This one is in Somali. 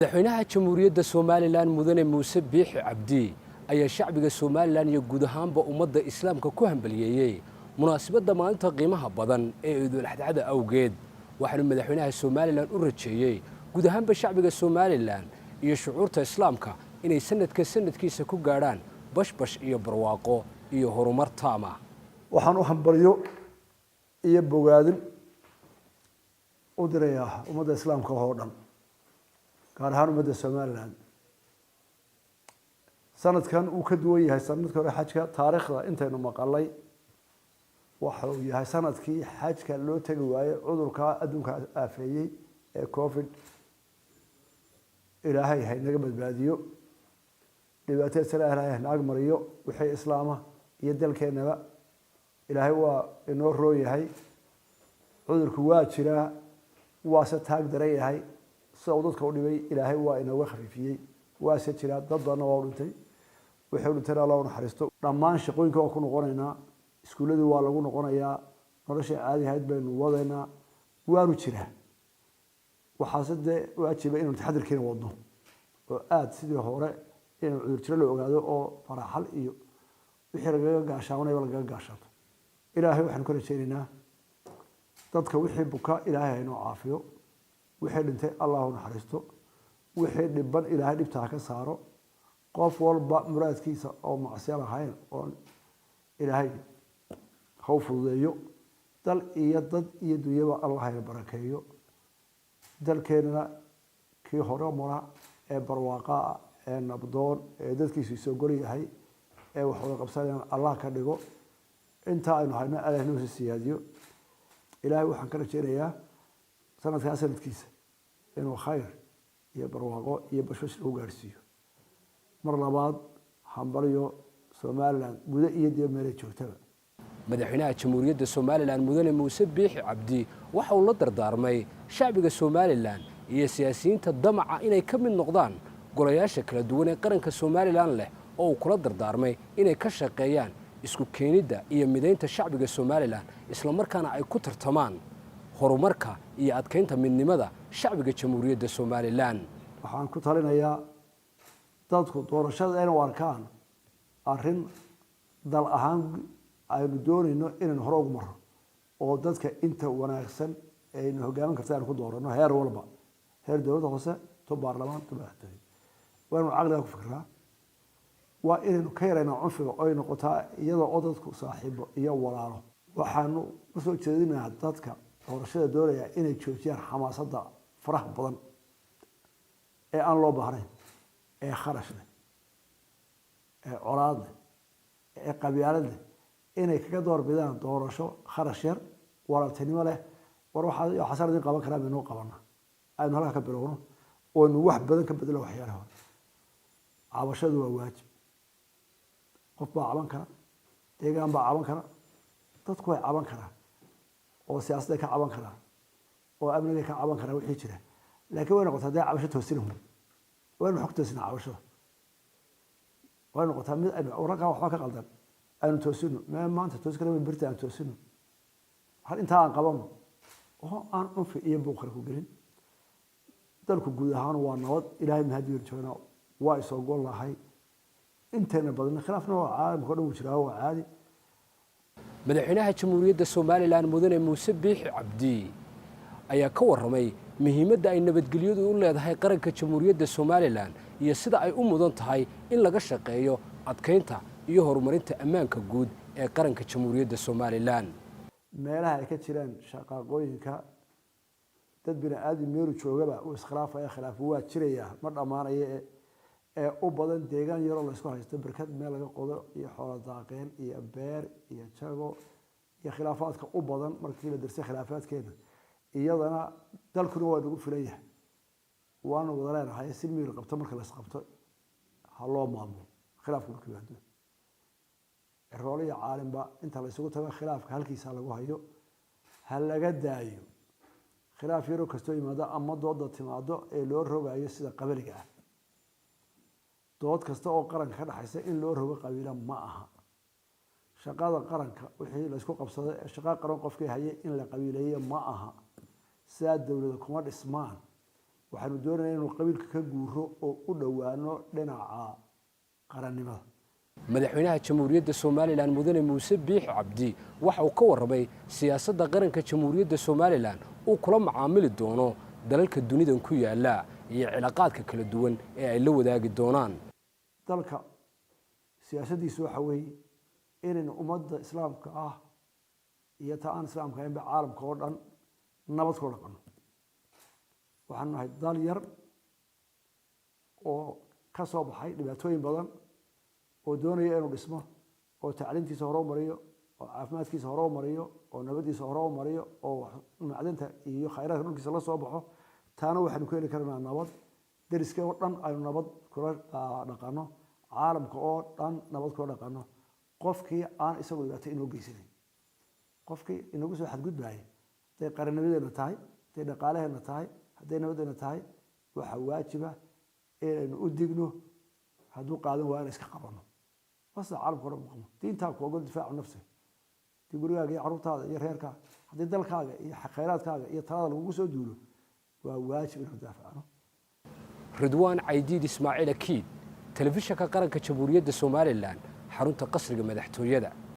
madaxweynaha jamhuuriyadda Soomaaliland mudane Muuse Biixi Cabdi ayaa shacbiga Soomaaliland iyo guud ahaanba ummadda islaamka ku hambalyeeyay munaasabadda maalinta qiimaha badan ee Ciidul Adxaa awgeed waxaana madaxweynaha Soomaaliland u rajeeyay guud ahaanba shacbiga Soomaaliland iyo shucuurta islaamka inay sanadkiisa ku gaaraan bashbash iyo barwaaqo iyo horumar taama waxaan u hambalyo iyo bogaadin u dirayaa ummadda islaamka oo dhan gaar ahaan ummadda Soomaaliland sanadkan uu ka duwan yahay sanadkii hore xajka taariikhda intaynu maqalay waxa uu yahay sanadkii xajka loo tagi waayay cudurka adduunka aafeeyay ee covid ilaahay hay naga badbaadiyo dhibaatada salaahay naag mariyo wixii islaama iyo dalkeenaba ilaahay waa inoo rooyahay cudurku waa jira waa se taag daran yahay soo dadka u dhibay ilaahay waa inooga khafiifiyay waa se jira dad badan oo dhintay wixii dhintay Allah u naxariisto dhammaan shaqooyinka oo ku noqonaynaa iskuuladii waa lagu noqonayaa nolosha caadi ahayd baynu wadaynaa waanu jira waxaa sidee waajiba inuu taxadirkeena wadno oo aad sidii hore inuu cudur jiro la ogaado oo faraxal iyo wixii laga gaashaanay laga gaashaato ilaahay waxaan ku rajaynaynaa dadka wixii buka ilaahay inoo caafiyo wixii dhintay Allah u naxariisto wixii dhiban ilaahay dhibta ka saaro qof walba muraadkiisa oo macsiyo lahayn oo ilaahay khawfudeeyo dal iyo dad iyo dunyaba Allah ay barakeeyo dalkeena kii hore mara ee barwaaqa ee nabdoon ee dadkiisu soo gol yahay ee wax wada qabsadeen Allah ka dhigo inta aynu hayna Allah inuu siyaadiyo ilaahay waxaan ka rajaynayaa sanadkiisa inuu khayr iyo barwaaqo iyo bashash u gaarsiiyo mar labaad hambalyo Soomaaliland guud iyo dib meel joogtaba madaxweynaha jamhuuriyadda Soomaaliland mudane Muuse Biixi Cabdi waxa uu la dardaarmay shacbiga Soomaaliland iyo siyaasiyiinta damaca inay ka mid noqdaan golayaasha kala duwan ee qaranka Soomaaliland leh oo uu kula dardaarmay inay ka shaqeeyaan isku keenida iyo mideynta shacbiga Soomaaliland isla markaana ay ku tartamaan horumarka iyo adkeynta midnimada shacbiga jamhuuriyadda Soomaaliland waxaan ku talinayaa dadku doorashada inay arkaan arrin dal ahaan aynu doonayno inaan hore ugu maro oo dadka inta wanaagsan ay hogaamin kartaan ku doorano heer walba heer dawladda hoose to baarlamaan to madaxtooyo waanu caqliga ku fikraa waa inaynu ka yareynaa cunfiga oo ay noqotaa iyadoo oo dadku saaxiibo iyo walaalo waxaanu u soo jeedinayaa dadka doorashada doonaya inay joojiyaan xamaasadda faraha badan ee aan loo baahnayn ee kharash leh ee colaad leh ee qabyaalad leh inay kaga doorbidaan doorasho kharash yar walaaltinimo leh war waxa xasaradii qaban karaa inuu qabana aynu halka ka bilowno oo nu wax badan ka bedelo waxyaalaha cabashadu waa waajib qof baa caban kara deegaan baa caban kara dadku way caban karaan oo siyaasadda ka caban karaan oo amniga ka caban karaan wixii jira laakiin way noqotaa day cabasho toosinayno waynu xog toosina cabashada way noqotaa mid aynu wararka waxba ka qaldan aynu toosino maanta toos kale birta aan toosino hal inta aan qabano oo aan cunfi iyo buuqar ku gelin dalku guud ahaan waa nabad ilaahay mahadiyo joogna waa isoo gol lahay inteena badan khilaafna waa caalamka oo dhan jiraa waa caadi madaxweynaha jamhuuriyadda Soomaaliland mudane Muuse Biixi Cabdi ayaa ka warramay muhiimadda ay nabadgelyadu u leedahay qaranka jamhuuriyadda Soomaaliland iyo sida ay u mudan tahay in laga shaqeeyo adkeynta iyo horumarinta ammaanka guud ee qaranka jamhuuriyadda Soomaaliland meelaha ay ka jiraan shaqaqooyinka dad bini'aadam meel joogaba oo iskhilaafaya khilaaf waa jiraya ma dhamaanaya ee u badan deegaan yar oo la isku haysto barkad meel laga qodo iyo xoolo daaqeen iyo beer iyo jago iyo khilaafaadka u badan markii la dirsay khilaafaadkeena iyadana dalkuna waa ugu filayaa waana wada leenahay si meel qabto marka la isqabto haloo maamulo khilaafku markii baado rooliya caalimba inta la isugu tago khilaafka halkiisa lagu hayo hal laga daayo khilaaf yaro kasto yimaado ama dooda timaado ee loo rogayo sida qabaliga ah dood kasta oo qaranka ka dhaxaysa in loo rogo qabiila ma aha shaqada qaranka wixii la isku qabsaday shaqa qaran qofkii hayay in la qabiileeyo ma aha sidaa dawladda kuma dhismaan waxaanu doonaynaa inuu qabiilka ka guuro oo u dhowaano dhinaca qarannimada. madaxweynaha jamhuuriyadda somalilan mudane muuse biixi cabdi waxa uu ka warramay siyaasadda qaranka jamhuuriyadda somalilan uu kula macaamili doono dalalka dunidan ku yaala iyo cilaaqaadka kala duwan ee ay la wadaagi doonaan. dalka siyaasaddiisu waxa weeye inaynu ummadda islaamka ah iyo ta aan islaamka ahaynba caalamka oo dhan nabad ku dhaqanno. waxaanu nahay dal yar oo ka soo baxay dhibaatooyin badan oo doonaya inuu dhismo, oo tacliintiisa hore u mariyo, oo caafimaadkiisa hore u mariyo, oo nabadiisa hore u mariyo, oo macdanta iyo khayraadka dhulkiisa la soo baxo. taana waxaanu ku heli karnaa nabad. deriska oo dhan aynu nabad kula dhaqanno, caalamka oo dhan nabad kula dhaqanno. qofkii aan isagu dhibaato inoo geysanayn, qofkii inagu soo xadgudbaaya, hadday qarannimadeena tahay, hadday dhaqaalaheena tahay, hadday nabadeena tahay, waxaa waajiba inaynu u digno. hadduu qaadan waa in iska qabanno. basta caalamka hore maqmo diintaa ku ogol difaacu nafsi. haddii gurigaaga iyo carruurtaada iyo reerkaaga, haddii dalkaaga iyo khayraadkaaga iyo talada lagugu soo duulo, waa waajib inuu daafacno. ridwaan caydiid ismaaciil akiid, telefishinka qaranka jamhuuriyadda somalilan, xarunta qasriga madaxtooyada.